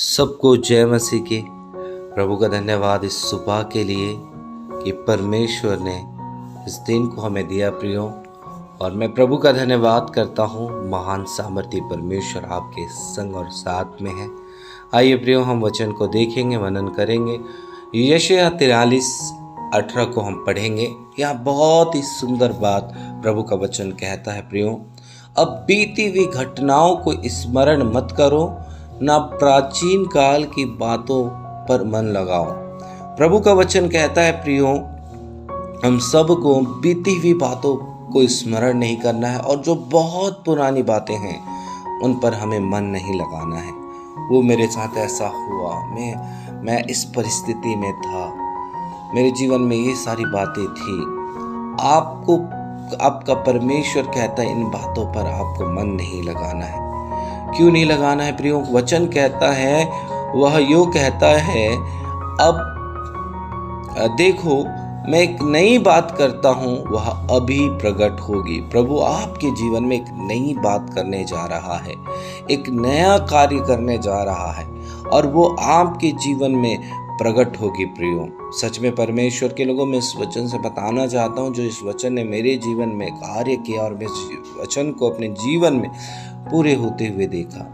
सबको जय मसीह की। प्रभु का धन्यवाद इस सुबह के लिए कि परमेश्वर ने इस दिन को हमें दिया प्रियो, और मैं प्रभु का धन्यवाद करता हूँ। महान सामर्थी परमेश्वर आपके संग और साथ में है। आइए प्रियो, हम वचन को देखेंगे, मनन करेंगे। यशायाह 43:18 को हम पढ़ेंगे। यहाँ बहुत ही सुंदर बात प्रभु का वचन कहता है प्रियो, अब बीती हुई घटनाओं को स्मरण मत करो, ना प्राचीन काल की बातों पर मन लगाओ। प्रभु का वचन कहता है प्रियो, हम सबको बीती हुई बातों को स्मरण नहीं करना है, और जो बहुत पुरानी बातें हैं उन पर हमें मन नहीं लगाना है। वो मेरे साथ ऐसा हुआ, मैं इस परिस्थिति में था, मेरे जीवन में ये सारी बातें थी। आपका परमेश्वर कहता है इन बातों पर आपको मन नहीं लगाना है। क्यों नहीं लगाना है प्रियो? वचन कहता है, वह यूं कहता है, अब देखो मैं एक नई बात करता हूँ, वह अभी प्रकट होगी। प्रभु आपके जीवन में एक नई बात करने जा रहा है, एक नया कार्य करने जा रहा है, और वो आपके जीवन में प्रकट होगी प्रियो। सच में परमेश्वर के लोगों, मैं इस वचन से बताना चाहता हूँ, जो इस वचन ने मेरे जीवन में कार्य किया और मैं इस वचन को अपने जीवन में पूरे होते हुए देखा।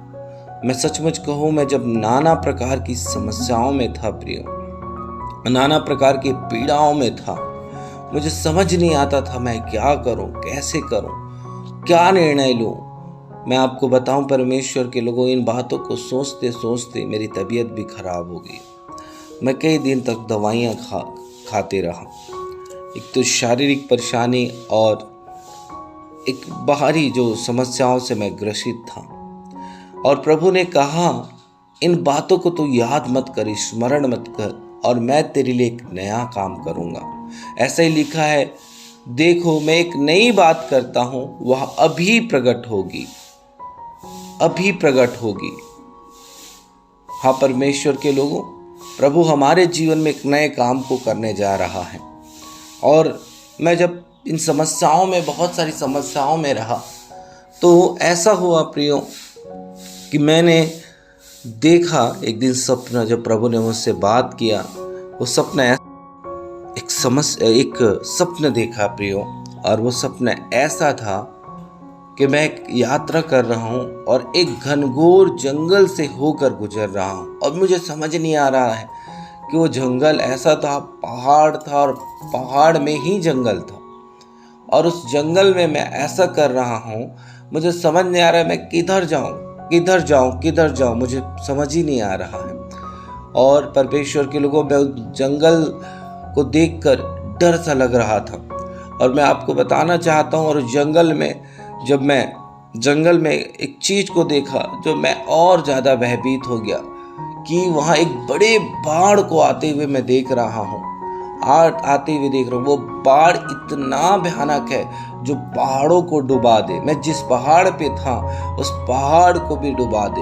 मैं सचमुच कहूँ, मैं जब नाना प्रकार की समस्याओं में था प्रियो, नाना प्रकार की पीड़ाओं में था, मुझे समझ नहीं आता था मैं क्या करूं, कैसे करूं, क्या निर्णय लूं। मैं आपको बताऊं परमेश्वर के लोगों, इन बातों को सोचते सोचते मेरी तबीयत भी खराब हो गई। मैं कई दिन तक दवाइयां खाते रहा। एक तो शारीरिक परेशानी और एक बाहरी जो समस्याओं से मैं ग्रसित था। और प्रभु ने कहा, इन बातों को तो याद मत कर, स्मरण मत कर, और मैं तेरे लिए एक नया काम करूंगा। ऐसा ही लिखा है, देखो मैं एक नई बात करता हूं, वह अभी प्रकट होगी, अभी प्रकट होगी। हाँ परमेश्वर के लोगों, प्रभु हमारे जीवन में एक नए काम को करने जा रहा है। और मैं जब इन समस्याओं में, बहुत सारी समस्याओं में रहा, तो ऐसा हुआ प्रियो कि मैंने देखा एक दिन सपना, जब प्रभु ने मुझसे बात किया, वो सपना एक सपना देखा प्रियो। और वो सपना ऐसा था कि मैं एक यात्रा कर रहा हूँ और एक घनघोर जंगल से होकर गुजर रहा हूँ, और मुझे समझ नहीं आ रहा है कि वो जंगल ऐसा था, पहाड़ था, और पहाड़ में ही जंगल था, और उस जंगल में मैं ऐसा कर रहा हूँ, मुझे समझ नहीं आ रहा है मैं किधर जाऊँ, मुझे समझ ही नहीं आ रहा है। और परमेश्वर के लोगों, मैं जंगल को देखकर डर सा लग रहा था। और मैं आपको बताना चाहता हूँ, और जंगल में जब मैं जंगल में एक चीज को देखा, जो मैं और ज़्यादा भयभीत हो गया कि वहाँ एक बड़े बाढ़ को आते हुए मैं देख रहा हूँ, वो बाढ़ इतना भयानक है जो पहाड़ों को डुबा दे। मैं जिस पहाड़ पे था उस पहाड़ को भी डुबा दे।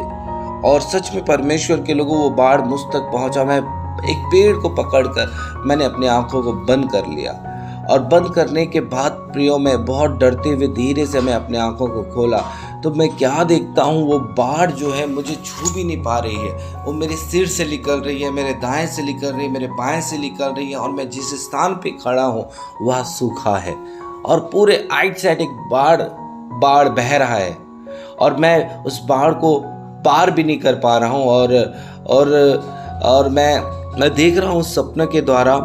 और सच में परमेश्वर के लोगों, वो बाढ़ मुझ तक पहुंचा। मैं एक पेड़ को पकड़कर मैंने अपनी आंखों को बंद कर लिया, और बंद करने के बाद प्रियो, मैं बहुत डरते हुए धीरे से मैं अपने आंखों को खोला, तो मैं क्या देखता हूँ, वो बाढ़ जो है मुझे छू भी नहीं पा रही है। वो मेरे सिर से निकल रही है, मेरे दाएं से निकल रही है, मेरे बाएं से निकल रही है, और मैं जिस स्थान पे खड़ा हूँ वह सूखा है, और पूरे आइट साइड एक बाढ़ बह रहा है, और मैं उस बाढ़ को पार भी नहीं कर पा रहा हूँ। और मैं देख रहा हूँ उस सपने के द्वारा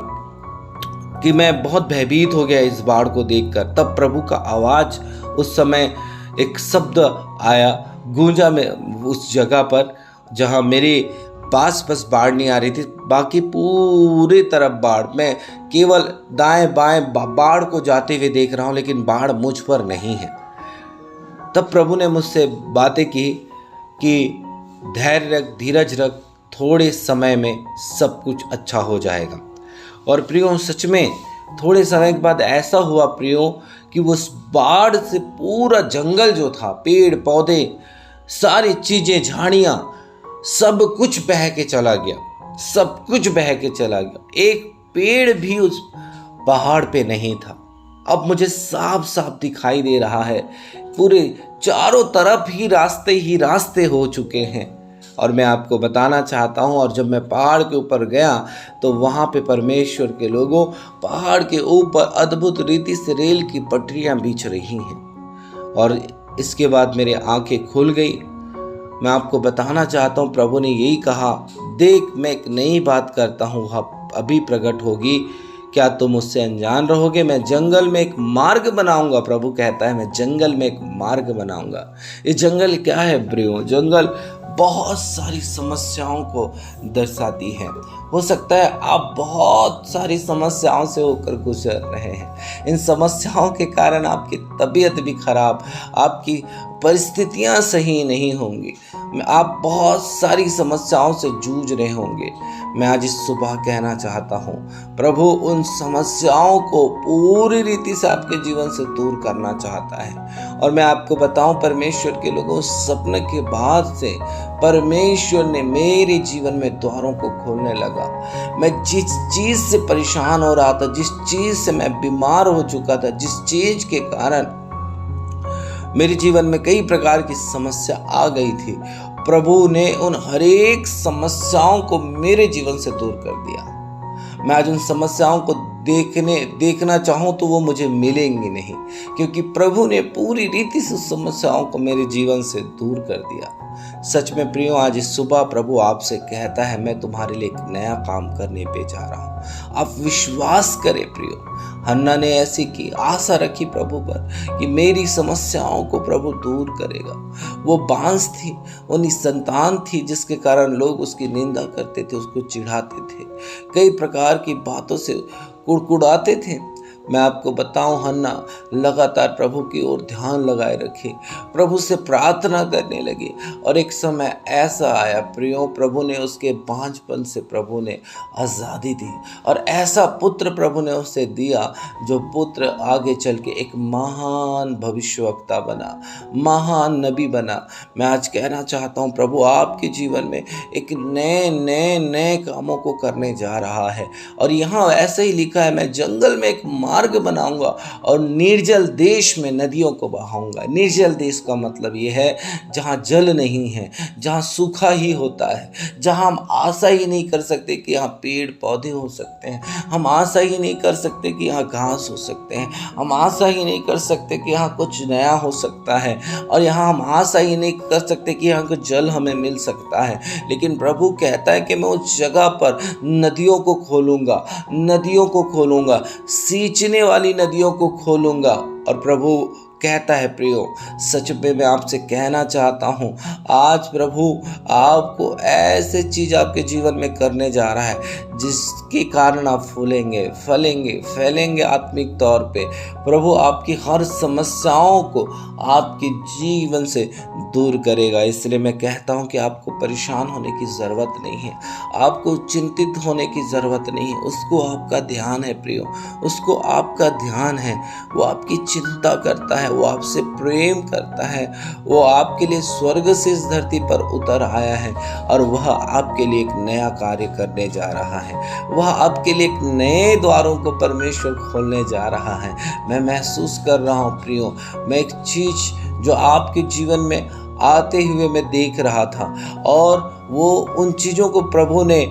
कि मैं बहुत भयभीत हो गया इस बाढ़ को देखकर। तब प्रभु का आवाज, उस समय एक शब्द आया, गूंजा में उस जगह पर जहां मेरे पास बस बाढ़ नहीं आ रही थी, बाकी पूरी तरफ बाढ़। मैं केवल दाएं बाएं बाढ़ को जाते हुए देख रहा हूं, लेकिन बाढ़ मुझ पर नहीं है। तब प्रभु ने मुझसे बातें की कि धैर्य रख, धीरज रख, थोड़े समय में सब कुछ अच्छा हो जाएगा। और प्रियो, सच में थोड़े समय के बाद ऐसा हुआ प्रियो कि वो बाढ़ से पूरा जंगल जो था, पेड़ पौधे, सारी चीजें, झाड़ियां, सब कुछ बह के चला गया। एक पेड़ भी उस पहाड़ पे नहीं था। अब मुझे साफ साफ दिखाई दे रहा है, पूरे चारों तरफ ही रास्ते हो चुके हैं, और मैं आपको बताना चाहता हूँ, और जब मैं पहाड़ के ऊपर गया तो वहाँ पे परमेश्वर के लोगों पहाड़ के ऊपर अद्भुत रीति से रेल की पटरियाँ बिछ रही हैं। और इसके बाद मेरी आंखें खुल गई। मैं आपको बताना चाहता हूँ, प्रभु ने यही कहा, देख मैं एक नई बात करता हूँ, वह अभी प्रकट होगी, क्या तुम उससे अनजान रहोगे? मैं जंगल में एक मार्ग बनाऊंगा। प्रभु कहता है मैं जंगल में एक मार्ग बनाऊंगा। ये जंगल क्या है प्रियो? जंगल बहुत सारी समस्याओं को दर्शाती है। हो सकता है आप बहुत सारी समस्याओं से होकर गुजर रहे हैं। इन समस्याओं के कारण आपकी तबीयत भी खराब, आपकी परिस्थितियां सही नहीं होंगी, आप बहुत सारी समस्याओं से जूझ रहे होंगे। मैं आज इस सुबह कहना चाहता हूँ, प्रभु उन समस्याओं को पूरी रीति से आपके जीवन से दूर करना चाहता है। और मैं आपको बताऊं, परमेश्वर के लोगों, उस सपने के बाद से परमेश्वर ने मेरे जीवन में द्वारों को खोलने लगा। मैं जिस चीज से परेशान हो रहा था, जिस चीज से मैं बीमार हो चुका था, जिस चीज के कारण मेरे जीवन में कई प्रकार की समस्या आ गई थी, प्रभु ने उन हर एक समस्याओं को मेरे जीवन से दूर कर दिया। मैं आज उन समस्याओं को देखना चाहूं तो वो मुझे मिलेंगी नहीं, क्योंकि प्रभु ने पूरी रीति से समस्याओं को मेरे जीवन से दूर कर दिया। सच में प्रियो, आज इस सुबह प्रभु आपसे कहता है, मैं तुम्हारे लिए एक नया काम करने पे जा रहा हूँ। आप विश्वास करें प्रियो। हन्ना ने ऐसी की आशा रखी प्रभु पर कि मेरी समस्याओं को प्रभु दूर करेगा। वो बांस थी, वो निसंतान थी, जिसके कारण लोग उसकी निंदा करते थे, उसको चिढ़ाते थे, कई प्रकार की बातों से कुड़कुड़ाते थे। मैं आपको बताऊं, हन्ना लगातार प्रभु की ओर ध्यान लगाए रखी, प्रभु से प्रार्थना करने लगी। और एक समय ऐसा आया प्रियो, प्रभु ने उसके बांझपन से प्रभु ने आज़ादी दी, और ऐसा पुत्र प्रभु ने उसे दिया, जो पुत्र आगे चल के एक महान भविष्यवक्ता बना, महान नबी बना। मैं आज कहना चाहता हूँ, प्रभु आपके जीवन में एक नए कामों को करने जा रहा है। और यहाँ ऐसा ही लिखा है, मैं जंगल में एक मार्ग बनाऊंगा और निर्जल देश में नदियों को बहाऊंगा। निर्जल देश का मतलब ये है जहाँ जल नहीं है, जहाँ सूखा ही होता है, जहाँ हम आशा ही नहीं कर सकते कि यहाँ पेड़ पौधे हो सकते हैं, हम आशा ही नहीं कर सकते कि यहाँ घास हो सकते हैं, हम आशा ही नहीं कर सकते कि यहाँ कुछ नया हो सकता है, और यहाँ हम आशा ही नहीं कर सकते कि यहाँ कुछ जल हमें मिल सकता है। लेकिन प्रभु कहता है कि मैं उस जगह पर नदियों को खोलूंगा, नदियों को खोलूंगा, सींचने वाली नदियों को खोलूंगा। और प्रभु कहता है प्रियो, सच में मैं आपसे कहना चाहता हूँ, आज प्रभु आपको ऐसे चीज आपके जीवन में करने जा रहा है जिसके कारण आप फूलेंगे, फलेंगे, फैलेंगे आत्मिक तौर पे। प्रभु आपकी हर समस्याओं को आपके जीवन से दूर करेगा। इसलिए मैं कहता हूँ कि आपको परेशान होने की ज़रूरत नहीं है, आपको चिंतित होने की ज़रूरत नहीं है। उसको आपका ध्यान है प्रियो, उसको आपका ध्यान है, वो आपकी चिंता करता है, वो आपसे प्रेम करता है, वो आपके लिए स्वर्ग से इस धरती पर उतर आया है, और वह आपके लिए एक नया कार्य करने जा रहा है। वह आपके लिए एक नए द्वारों को परमेश्वर खोलने जा रहा है। मैं महसूस कर रहा हूँ प्रियो, मैं एक चीज जो आपके जीवन में आते हुए मैं देख रहा था, और वो उन चीजों को प्रभु ने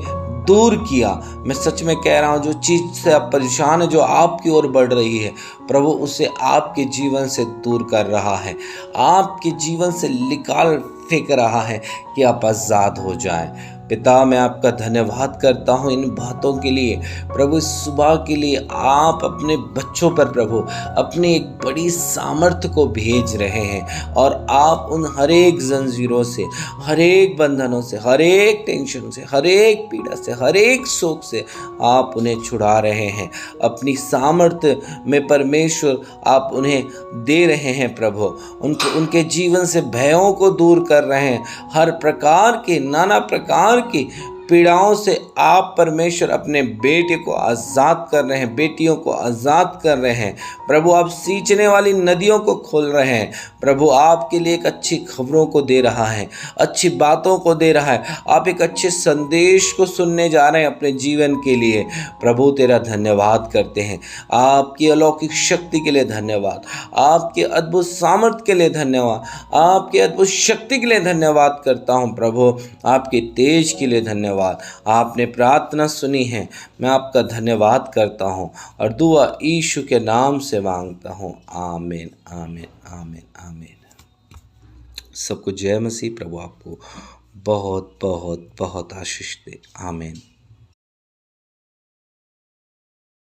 दूर किया। मैं सच में कह रहा हूँ, जो चीज से आप परेशान है, जो आपकी ओर बढ़ रही है, प्रभु उसे आपके जीवन से दूर कर रहा है, आपके जीवन से निकाल फेंक रहा है कि आप आजाद हो जाएं। पिता, मैं आपका धन्यवाद करता हूँ इन बातों के लिए। प्रभु इस सुबह के लिए आप अपने बच्चों पर प्रभु अपनी एक बड़ी सामर्थ्य को भेज रहे हैं, और आप उन हर एक जंजीरों से, हर एक बंधनों से, हर एक टेंशन से, हर एक पीड़ा से, हर एक शोक से आप उन्हें छुड़ा रहे हैं। अपनी सामर्थ्य में परमेश्वर आप उन्हें दे रहे हैं प्रभु। उनके जीवन से भयों को दूर कर रहे हैं, हर प्रकार के, नाना प्रकार की पीड़ाओं से आप परमेश्वर अपने बेटे को आज़ाद कर रहे हैं, बेटियों को आज़ाद कर रहे हैं। प्रभु आप सींचने वाली नदियों को खोल रहे हैं। प्रभु आपके लिए एक अच्छी खबरों को दे रहा है, अच्छी बातों को दे रहा है। आप एक अच्छे संदेश को सुनने जा रहे हैं अपने जीवन के लिए। प्रभु तेरा धन्यवाद करते हैं। आपकी अलौकिक शक्ति के लिए धन्यवाद, आपके अद्भुत सामर्थ्य के लिए धन्यवाद, आपके अद्भुत शक्ति के लिए धन्यवाद करता हूँ। प्रभु आपके तेज के लिए धन्यवाद। आपने प्रार्थना सुनी है, मैं आपका धन्यवाद करता हूँ और दुआ यीशु के नाम से मांगता हूँ। आमीन आमीन आमीन आमीन। सबको जय मसीह। प्रभु आपको बहुत बहुत बहुत आशीष दे। आमीन।